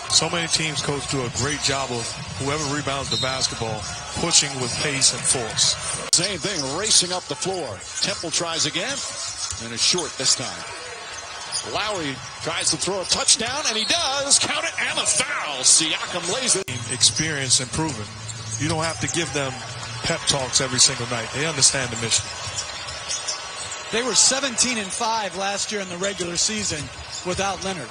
So many teams, coach, do a great job of whoever rebounds the basketball, pushing with pace and force. Same thing, racing up the floor. Temple tries again, and it's short this time. Lowry tries to throw a touchdown, and he does. Count it, and the foul. Siakam lays it. Experience and proven. You don't have to give them pep talks every single night. They understand the mission. They were 17-5 last year in the regular season without Leonard.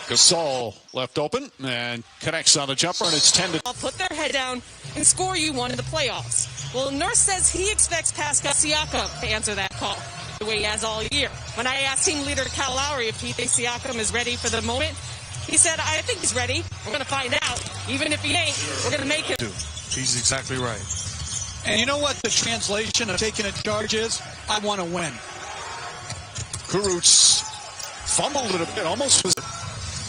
Gasol left open and connects on the jumper, and it's 10 to... I'll put their head down and score you one in the playoffs. Well, Nurse says he expects Pascal Siakam to answer that call the way he has all year. When I asked team leader Kyle Lowry if he thinks Siakam is ready for the moment, he said, I think he's ready. We're going to find out. Even if he ain't, we're going to make him. He's exactly right. And you know what the translation of taking a charge is? I want to win. Kurucs fumbled it a bit, almost was...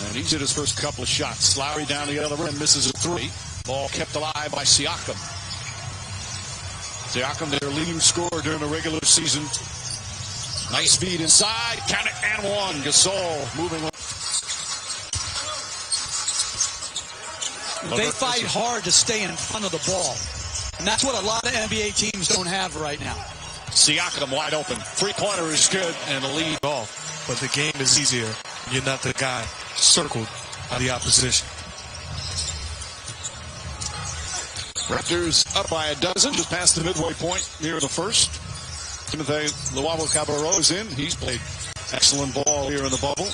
And he's hit his first couple of shots. Lowry down the other rim, misses a three. Ball kept alive by Siakam. Siakam, their leading scorer during the regular season. Nice feed inside. Count it and one. Gasol moving on. They fight hard to stay in front of the ball. And that's what a lot of NBA teams don't have right now. Siakam wide open. Three-pointer is good, and the lead off. But the game is easier. You're not the guy circled by the opposition. Raptors up by a dozen, just past the midway point near the first. Timothy Luwawu-Cabarrot is in. He's played excellent ball here in the bubble.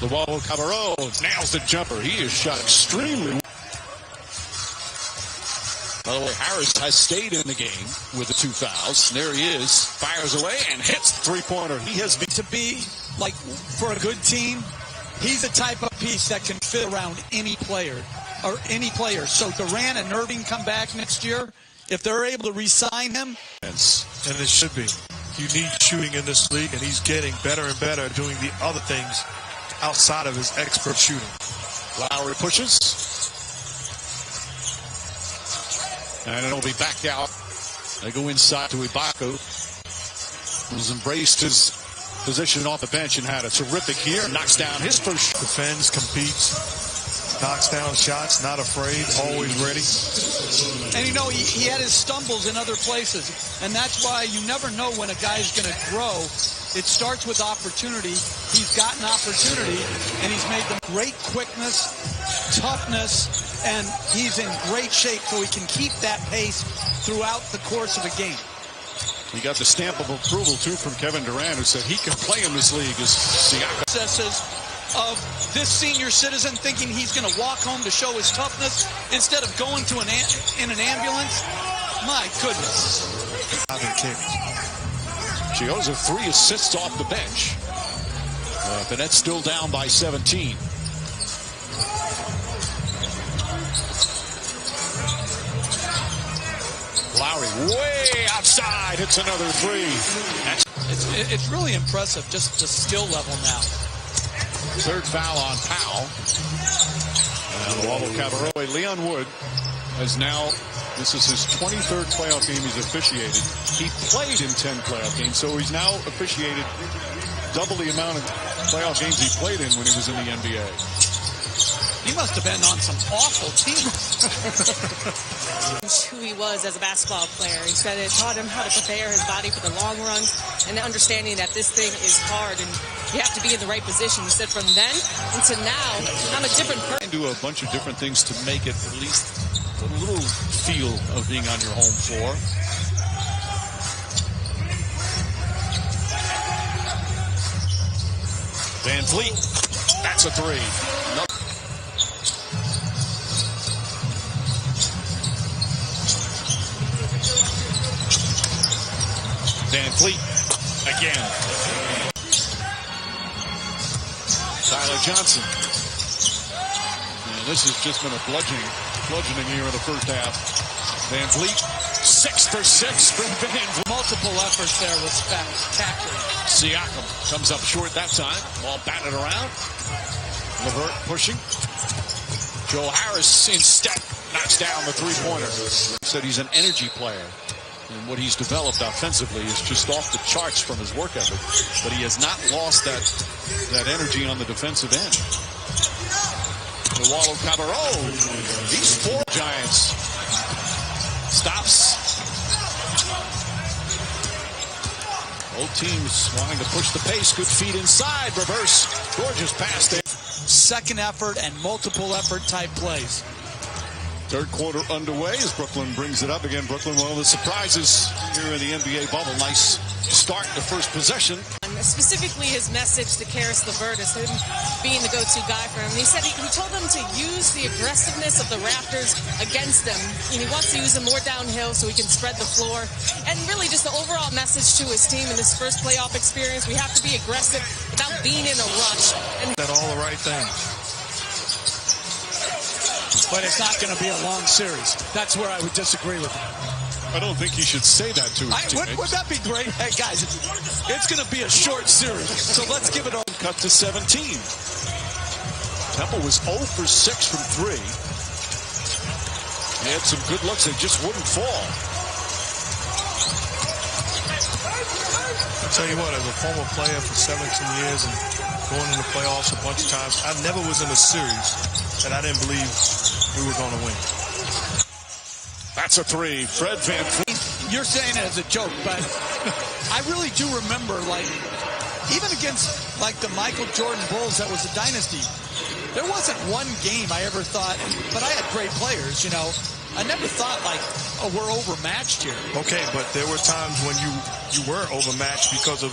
Luwawu-Cabarrot nails the jumper. He is shot extremely well. By the way, Harris has stayed in the game with the 2 fouls. There he is, fires away and hits the three-pointer. He has to be, like, for a good team, he's the type of piece that can fit around any player. So Durant and Irving come back next year. If they're able to re-sign him. And it should be. You need shooting in this league, and he's getting better and better doing the other things outside of his expert shooting. Lowry pushes. And it'll be back out. They go inside to Ibaka, who's embraced his position off the bench and had a terrific year. Knocks down his first. Defends, competes, knocks down shots, not afraid, always ready. And, you know, he had his stumbles in other places. And that's why you never know when a guy's going to grow. It starts with opportunity. He's gotten opportunity, and he's made them great quickness, toughness, and he's in great shape so he can keep that pace throughout the course of a game. He got the stamp of approval, too, from Kevin Durant, who said he can play in this league as Siakam. Processes of this senior citizen thinking he's going to walk home to show his toughness instead of going to in an ambulance. My goodness. Chioza 3 assists off the bench. The Nets still down by 17. Lowry way outside, hits another three. It's really impressive, just the skill level now. Third foul on Powell. And Luwawu-Cabarrot. Leon Wood has now, this is his 23rd playoff game he's officiated. He played in 10 playoff games, so he's now officiated double the amount of playoff games he played in when he was in the NBA. He must have been on some awful teams. Who he was as a basketball player. He said it taught him how to prepare his body for the long run and understanding that this thing is hard and you have to be in the right position. He said from then until now, I'm a different person. Do a bunch of different things to make it at least a little feel of being on your home floor. Van Vliet, that's a three. No. Van Vliet again. Tyler Johnson. And this has just been a bludgeoning here in the first half. Van Vliet, 6 for 6 from Van Vliet. Multiple efforts there was spectacular. Siakam comes up short that time. Ball batted around. LeVert pushing. Joe Harris in step. Knocks down the three-pointer. Said he's an energy player. And what he's developed offensively is just off the charts from his work ethic. But he has not lost that energy on the defensive end. Lualo Cabarro, he's four Giants. Stops. Both teams wanting to push the pace. Good feet inside. Reverse. Gorgeous pass there. Second effort and multiple effort type plays. Third quarter underway as Brooklyn brings it up again. Brooklyn, one of the surprises here in the NBA bubble. Nice start, the first possession. Specifically his message to Karis LeVert is him being the go-to guy for him. And he said he told them to use the aggressiveness of the Raptors against them. And he wants to use them more downhill so he can spread the floor. And really just the overall message to his team in this first playoff experience. We have to be aggressive without being in a rush. And Did all the right things. But it's not going to be a long series. That's where I would disagree with him. I don't think he should say that to his teammates. Would that be great? Hey, guys, it's going to be a short series. So let's give it a cut to 17. Temple was 0 for 6 from 3. He had some good looks. They just wouldn't fall. I'll tell you what, as a former player for 17 years and going in the playoffs a bunch of times, I never was in a series that I didn't believe we were going to win. That's a 3. Fred VanVleet. You're saying it as a joke, but I really do remember, like, even against, like, the Michael Jordan Bulls that was a dynasty, there wasn't one game I ever thought, but I had great players, you know. I never thought, like, oh, we're overmatched here. Okay, but there were times when you were overmatched because of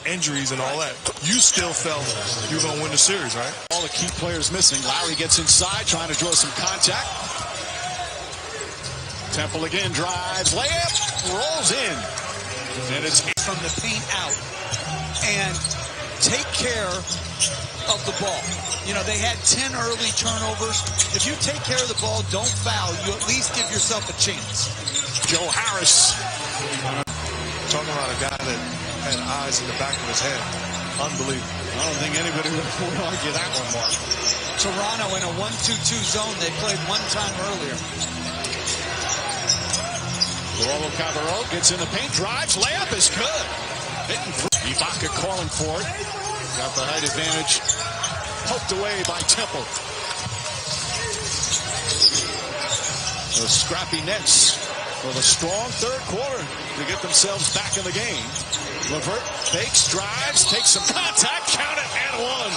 injuries and all that. You still felt you were going to win the series, right? All the key players missing. Lowry gets inside, trying to draw some contact. Temple again drives, layup, rolls in. And it's from the paint out and take care of the ball. You know, they had 10 early turnovers. If you take care of the ball, don't foul, you at least give yourself a chance. Joe Harris. Talking about a guy that had eyes in the back of his head. Unbelievable. I don't think anybody would argue that one, Mark. Toronto in a 1-2-2 zone. They played one time earlier. Lualo Cabarro gets in the paint, drives, layup is good. Hitting free. Ibaka calling for it. Got the height advantage. Poked away by Temple. The scrappy Nets with a strong third quarter to get themselves back in the game. LeVert fakes, drives, takes some contact, count it, and one.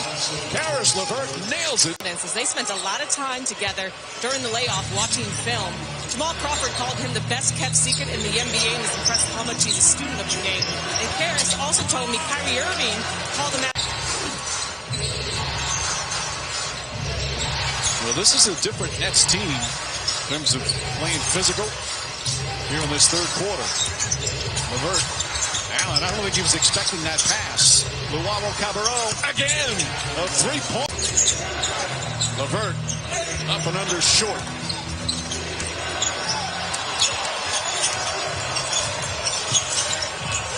Karis LeVert nails it. they spent a lot of time together during the layoff watching film. Jamal Crawford called him the best kept secret in the NBA and is impressed with how much he's a student of the game. And Karis also told me Kyrie Irving called him out. Well, this is a different Nets team in terms of playing physical here in this third quarter. LeVert. Allen, I don't think he was expecting that pass. Lualo Cabarro again. A three-point. LeVert up and under short.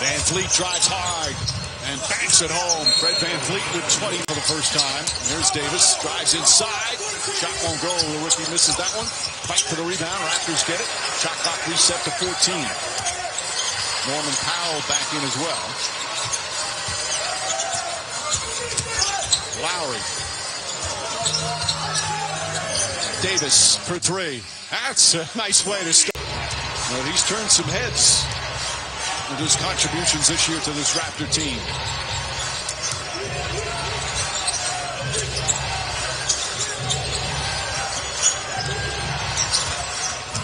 VanVleet drives hard and banks it home. Fred VanVleet with 20 for the first time. There's Davis, drives inside. Shot won't go. The rookie misses that one. Fight for the rebound. Raptors get it. Shot clock reset to 14. Norman Powell back in as well. Lowry. Davis for three. That's a nice way to start. Well, he's turned some heads with his contributions this year to this Raptor team.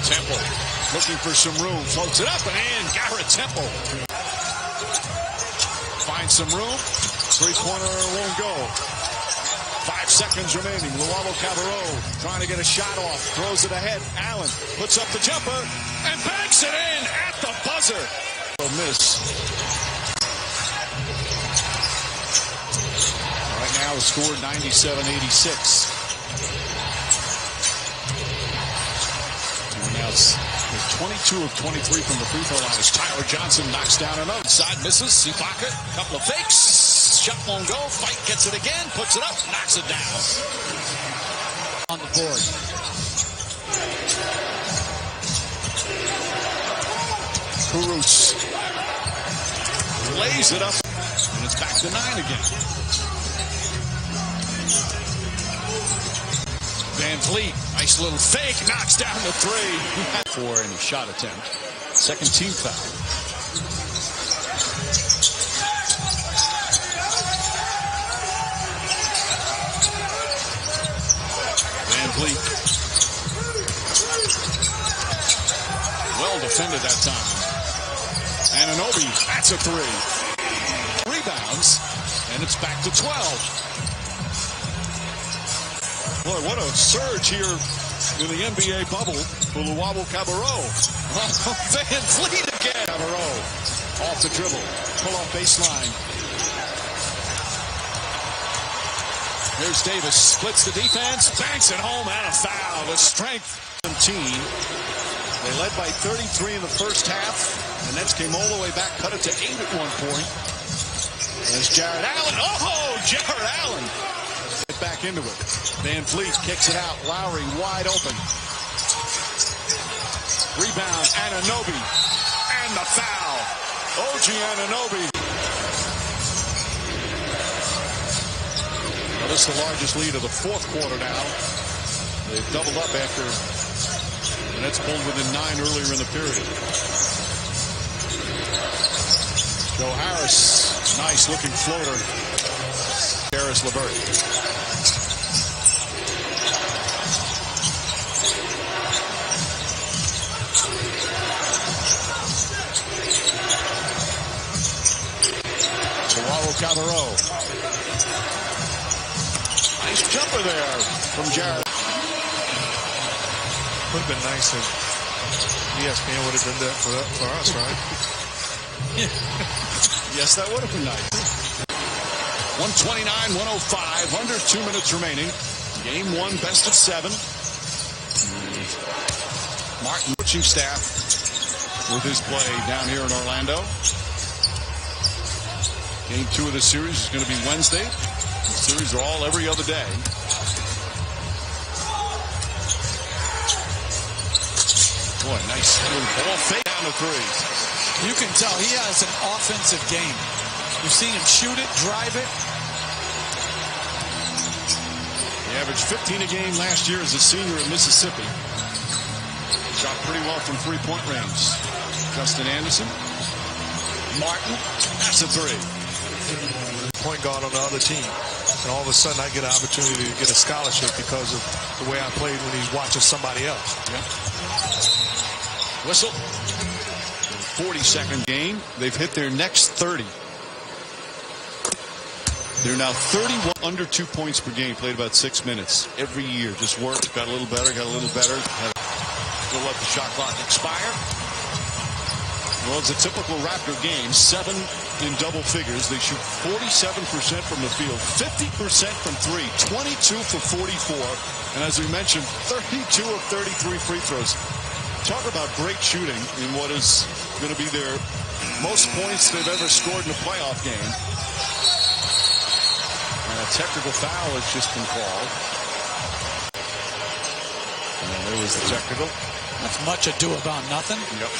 Temple looking for some room, floats it up and in. Garrett Temple finds some room. Three-pointer won't go. 5 seconds remaining. Lualo Cabarro trying to get a shot off. Throws it ahead. Allen puts up the jumper and banks it in at the buzzer. Miss. Right now the score 97-86. And now it's 22 of 23 from the free throw line as Tyler Johnson knocks down another. Side misses. Ibaka, couple of fakes. Shot won't go. Fight gets it again. Puts it up. Knocks it down. On the board. Caruso lays it up, and it's back to 9 again. Van Vliet, nice little fake, knocks down the 3 for any shot attempt. Second team foul. Van Vliet. Well defended that time. Anunoby, that's a 3. Rebounds, and it's back to 12. Boy, what a surge here in the NBA bubble for Luau Cabarro. Van Vliet again. Cabarro off the dribble. Pull off baseline. Here's Davis. Splits the defense. Banks it home and a foul. The strength team. They led by 33 in the first half. The Nets came all the way back, cut it to 8 at one point. There's Jared Allen. Oh, Jared Allen. Get back into it. Van Vliet kicks it out. Lowry wide open. Rebound, Anunoby. And the foul. OG Anunoby. Well, this is the largest lead of the fourth quarter now. They've doubled up after the Nets pulled within 9 earlier in the period. Joe Harris, nice looking floater. Harris LeVert. Cabarro. Nice jumper there from Jared. Would have been nice if ESPN would have done that for us, right? Yes, that would have been nice. 129-105, under 2 minutes remaining. Game 1, best of 7. Martin coaching staff with his play down here in Orlando. Game 2 of the series is going to be Wednesday. The series are all every other day. Boy, nice ball fake down to 3. You can tell he has an offensive game. You've seen him shoot it, drive it. He averaged 15 a game last year as a senior at Mississippi. Shot pretty well from three-point range. Justin Anderson. Martin, that's a 3. Point guard on the other team, and all of a sudden I get an opportunity to get a scholarship because of the way I played when he's watching somebody else. Yep. Whistle. 42nd game. They've hit their next 30. They're now 31 under 2 points per game. Played about 6 minutes every year. Just worked. Got a little better. Got a little better. We'll let the shot clock expire. Well, it's a typical Raptor game. 7 in double figures. They shoot 47% from the field, 50% from 3, 22 for 44. And as we mentioned, 32 of 33 free throws. Talk about great shooting in what is going to be their most points they've ever scored in a playoff game. And a technical foul has just been called. And there was the technical. That's much ado about nothing. Yep.